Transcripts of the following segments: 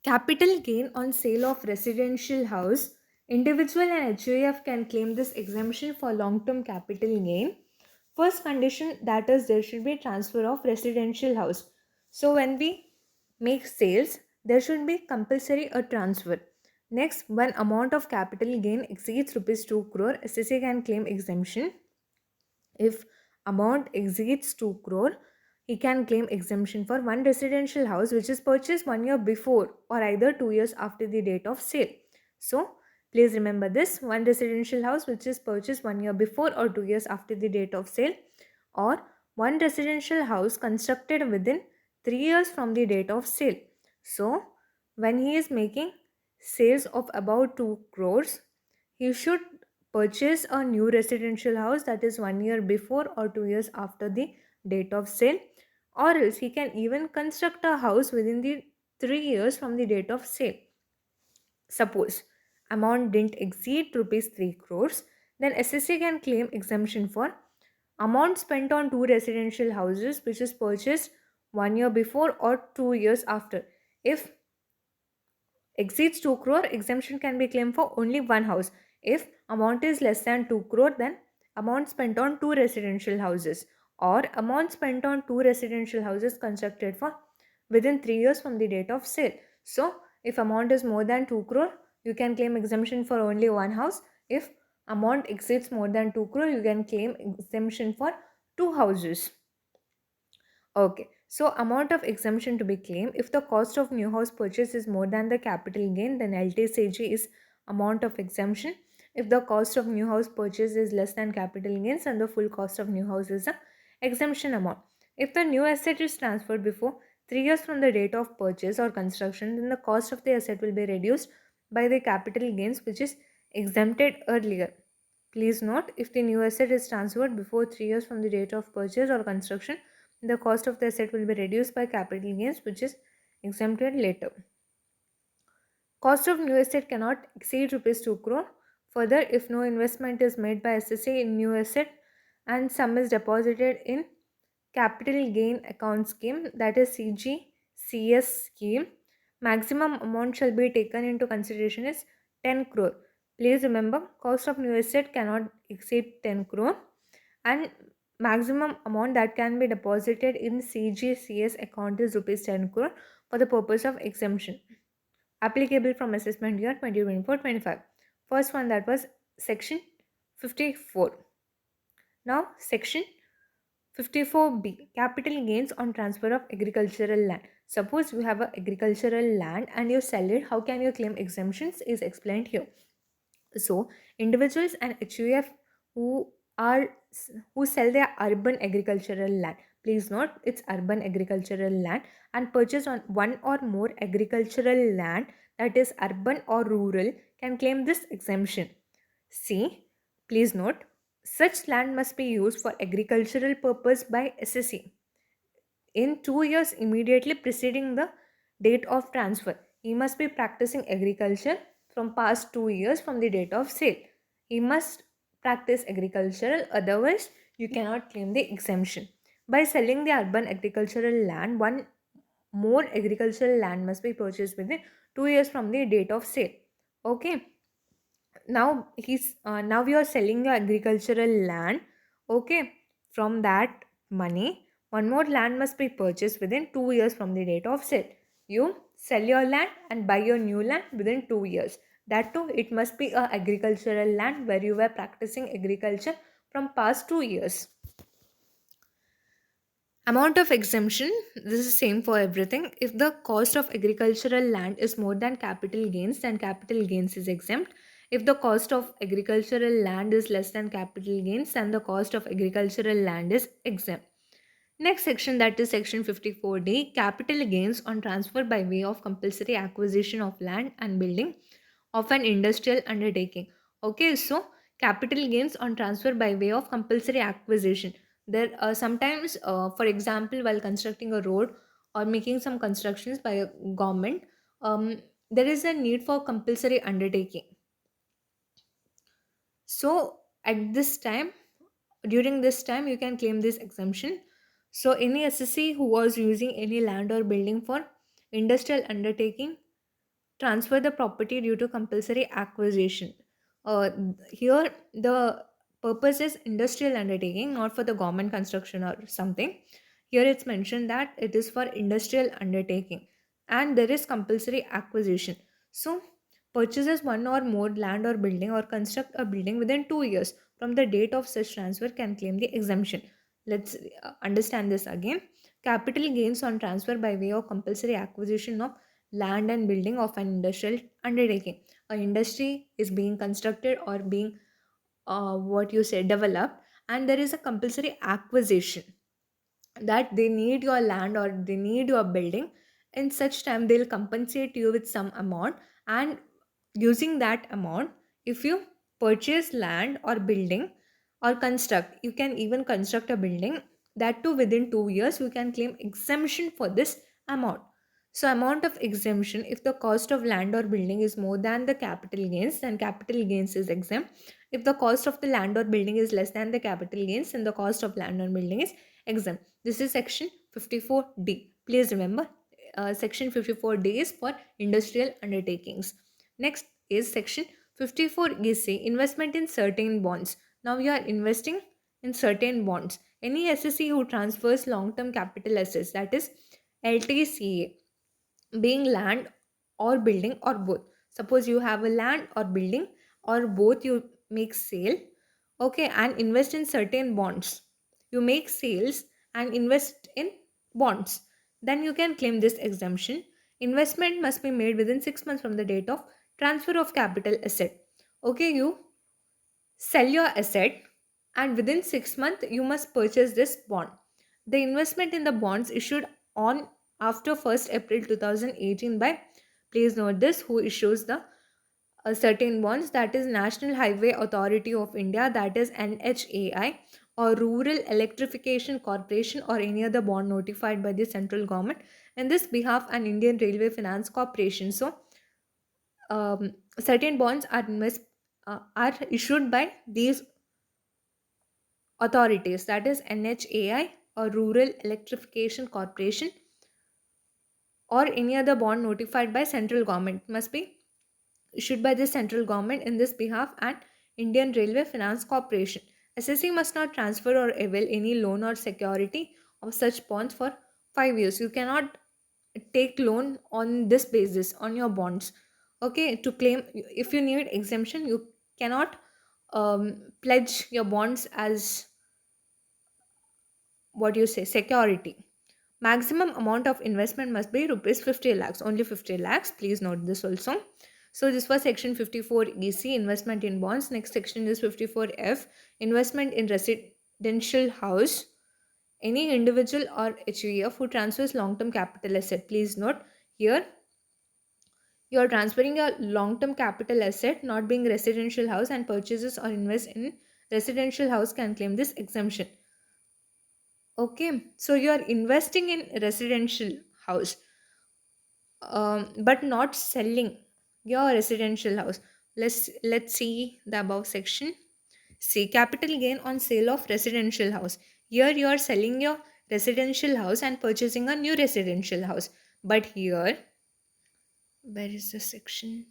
Capital gain on sale of residential house. Individual and HUF can claim this exemption for long-term capital gain. First condition, that is there should be transfer of residential house. So when we make sales, there should be compulsory a transfer. Next, when amount of capital gain exceeds rupees 2 crore, SSA can claim exemption. If amount exceeds 2 crore, he can claim exemption for one residential house which is purchased 1 year before or either 2 years after the date of sale. So, please remember this, one residential house which is purchased 1 year before or 2 years after the date of sale, or one residential house constructed within 3 years from the date of sale. So, when he is making sales of about 2 crores, he should purchase a new residential house that is 1 year before or 2 years after the date of sale, or else he can even construct a house within the 3 years from the date of sale. Suppose amount didn't exceed rupees 3 crores, then SSA can claim exemption for amount spent on two residential houses which is purchased 1 year before or 2 years after. If exceeds 2 crore, exemption can be claimed for only one house. If amount is less than 2 crore, then amount spent on two residential houses, or amount spent on two residential houses constructed for within 3 years from the date of sale. So if amount is more than 2 crore, you can claim exemption for only one house. If amount exceeds more than 2 crore, you can claim exemption for two houses. Okay, so amount of exemption to be claimed. If the cost of new house purchase is more than the capital gain, then LTCG is amount of exemption. If the cost of new house purchase is less than capital gains, and the full cost of new house is the exemption amount. If the new asset is transferred before 3 years from the date of purchase or construction, then the cost of the asset will be reduced by the capital gains which is exempted earlier. Please note, if the new asset is transferred before 3 years from the date of purchase or construction, the cost of the asset will be reduced by capital gains which is exempted later. Cost of new asset cannot exceed rupees 2 crore. Further, if no investment is made by SSA in new asset and sum is deposited in capital gain account scheme, that is CGCS scheme, maximum amount shall be taken into consideration is 10 crore. Please remember, cost of new asset cannot exceed 10 crore, and maximum amount that can be deposited in CGCS account is rupees 10 crore for the purpose of exemption, applicable from assessment year 2024-25. First one, that was section 54. Now section 54B, capital gains on transfer of agricultural land. Suppose you have a agricultural land and you sell it, how can you claim exemptions is explained here. So individuals and HUF who are who sell their urban agricultural land, please note it's urban agricultural land, and purchase on one or more agricultural land, that is urban or rural, can claim this exemption. C, please note, such land must be used for agricultural purpose by SSE in 2 years immediately preceding the date of transfer. He must be practicing agriculture from past 2 years from the date of sale. He must practice agricultural, otherwise you cannot claim the exemption. By selling the urban agricultural land, one more agricultural land must be purchased within 2 years from the date of sale. Okay, now you are selling your agricultural land. Okay, from that money, one more land must be purchased within 2 years from the date of sale. You sell your land and buy your new land within 2 years. That too, it must be a agricultural land where you were practicing agriculture from past 2 years. Amount of exemption, this is same for everything. If the cost of agricultural land is more than capital gains, then capital gains is exempt. If the cost of agricultural land is less than capital gains, then the cost of agricultural land is exempt. Next section, that is section 54D, capital gains on transfer by way of compulsory acquisition of land and building of an industrial undertaking. Okay, so capital gains on transfer by way of compulsory acquisition. There are sometimes, for example, while constructing a road or making some constructions by a government, there is a need for compulsory undertaking. So at this time, during this time, you can claim this exemption. So any SSC who was using any land or building for industrial undertaking transfer the property due to compulsory acquisition. Uh, Here, the purpose is industrial undertaking, not for the government construction or something. Here, it's mentioned that it is for industrial undertaking, and there is compulsory acquisition. So, purchases one or more land or building or construct a building within 2 years from the date of such transfer can claim the exemption. Let's understand this again. Capital gains on transfer by way of compulsory acquisition of land and building of an industrial undertaking. A industry is being constructed or being what you say developed, and there is a compulsory acquisition that they need your land or they need your building. In such time they'll compensate you with some amount, and using that amount, if you purchase land or building or construct, you can even construct a building, that too within 2 years you can claim exemption for this amount. So amount of exemption, if the cost of land or building is more than the capital gains, then capital gains is exempt. If the cost of the land or building is less than the capital gains, then the cost of land or building is exempt. This is section 54D. Please remember, section 54D is for industrial undertakings. Next is section 54EC, investment in certain bonds. Now you are investing in certain bonds. Any SSE who transfers long-term capital assets, that is LTCA, being land or building or both. Suppose you have a land or building or both, you make sale, okay, and invest in certain bonds. You make sales and invest in bonds, then you can claim this exemption. Investment must be made within 6 months from the date of transfer of capital asset. Okay, you sell your asset and within 6 months you must purchase this bond. The investment in the bonds issued on after 1st April 2018 by, please note this, who issues the certain bonds, that is National Highway Authority of India, that is NHAI, or Rural Electrification Corporation, or any other bond notified by the central government. In this behalf, an Indian Railway Finance Corporation. So certain bonds are issued by these authorities, that is NHAI or Rural Electrification Corporation, or any other bond notified by central government, must be issued by the central government. In this behalf, and Indian Railway Finance Corporation. SSE must not transfer or avail any loan or security of such bonds for 5 years. You cannot take loan on this basis on your bonds. Okay, to claim, if you need exemption, you cannot pledge your bonds as what you say security. Maximum amount of investment must be rupees 50 lakhs, only 50 lakhs. Please note this also. So this was section 54EC, investment in bonds. Next section is 54F, investment in residential house. Any individual or HUF who transfers long-term capital asset. Please note here, you are transferring your long-term capital asset, not being residential house, and purchases or invest in residential house can claim this exemption. Okay, so you are investing in residential house, but not selling your residential house. Let's see the above section. See, capital gain on sale of residential house. Here you are selling your residential house and purchasing a new residential house. But here, where is the section?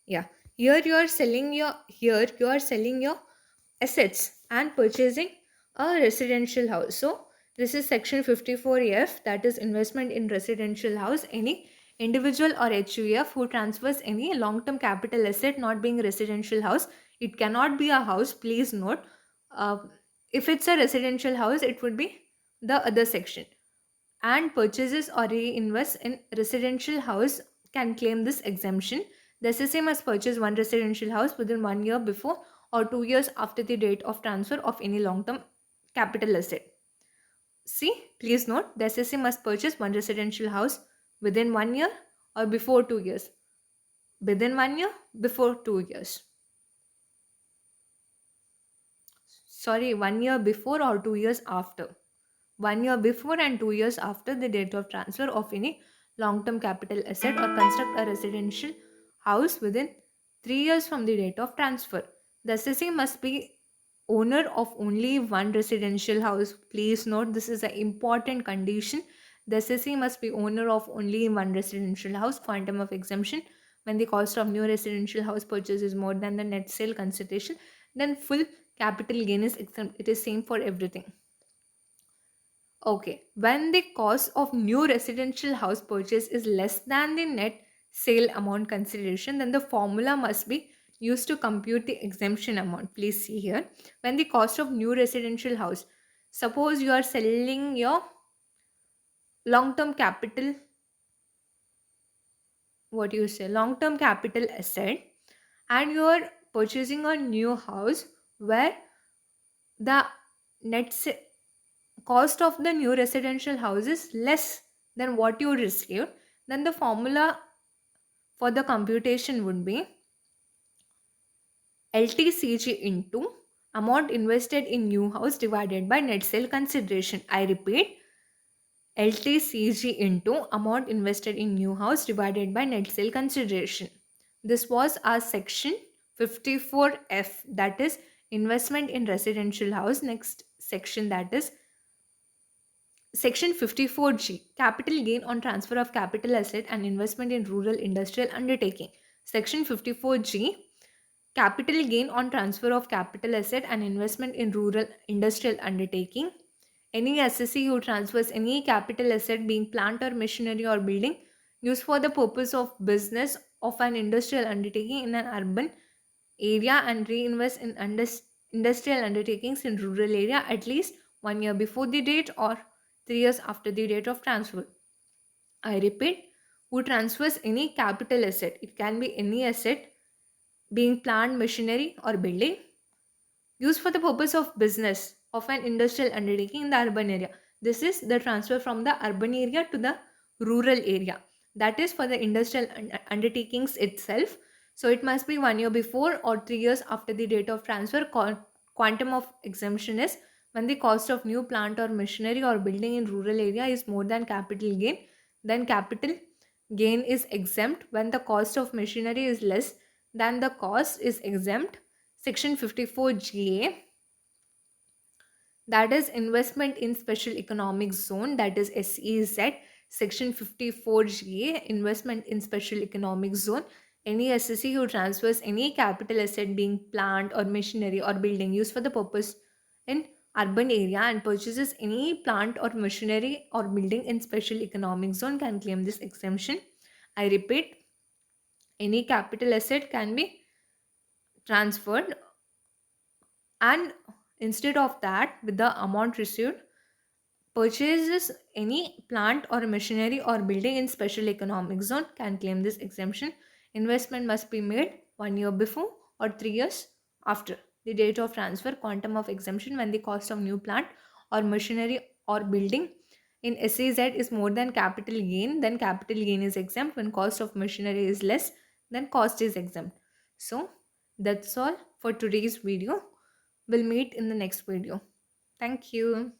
Yeah, here you are selling your assets and purchasing a residential house. So this is section 54F, that is investment in residential house. Any individual or HUF who transfers any long-term capital asset not being residential house, it cannot be a house, please note. uh, if it's a residential house, it would be the other section, and purchases or reinvest in residential house can claim this exemption. The SSA must purchase one residential house within 1 year before or 2 years after the date of transfer of any long-term capital asset. See, please note, the SSA must purchase one residential house within 1 year or before 2 years. Within 1 year, before 2 years. Sorry, 1 year before or 2 years after. 1 year before and 2 years after the date of transfer of any long-term capital asset, or construct a residential house within 3 years from the date of transfer. The assessee must be owner of only one residential house. Please note, this is an important condition. The SSE must be owner of only one residential house. Quantum of exemption: when the cost of new residential house purchase is more than the net sale consideration, then full capital gain is exempt. It is same for everything. Okay, when the cost of new residential house purchase is less than the net sale amount consideration, then the formula must be used to compute the exemption amount. Please see here. When the cost of new residential house, suppose you are selling your long term capital, what you say, long term capital asset, and you are purchasing a new house where the net cost of the new residential house is less than what you received, then the formula for the computation would be LTCG into amount invested in new house divided by net sale consideration. I repeat, LTCG into amount invested in new house divided by net sale consideration. This was our section 54F, that is investment in residential house. Next section, that is Section 54G, capital gain on transfer of capital asset and investment in rural industrial undertaking. Section 54G, capital gain on transfer of capital asset and investment in rural industrial undertaking. Any SSE who transfers any capital asset, being plant or machinery or building, used for the purpose of business of an industrial undertaking in an urban area and reinvest in industrial undertakings in rural area at least 1 year before the date or 3 years after the date of transfer. I repeat, who transfers any capital asset, it can be any asset, being plant, machinery or building, used for the purpose of business of an industrial undertaking in the urban area. This is the transfer from the urban area to the rural area. That is for the industrial undertakings itself. So it must be 1 year before or 3 years after the date of transfer. Quantum of exemption is when the cost of new plant or machinery or building in rural area is more than capital gain, then capital gain is exempt. When the cost of machinery is less than the cost is exempt. Section 54GA, that is investment in special economic zone, that is SEZ. Section 54GA, investment in special economic zone. Any SSE who transfers any capital asset, being plant or machinery or building, used for the purpose in urban area and purchases any plant or machinery or building in special economic zone can claim this exemption. I repeat, any capital asset can be transferred, and instead of that, with the amount received, purchases any plant or machinery or building in special economic zone can claim this exemption. Investment must be made 1 year before or 3 years after the date of transfer. Quantum of exemption: when the cost of new plant or machinery or building in SEZ is more than capital gain, then capital gain is exempt. When cost of machinery is less, then cost is exempt. So that's all for today's video. We'll meet in the next video. Thank you.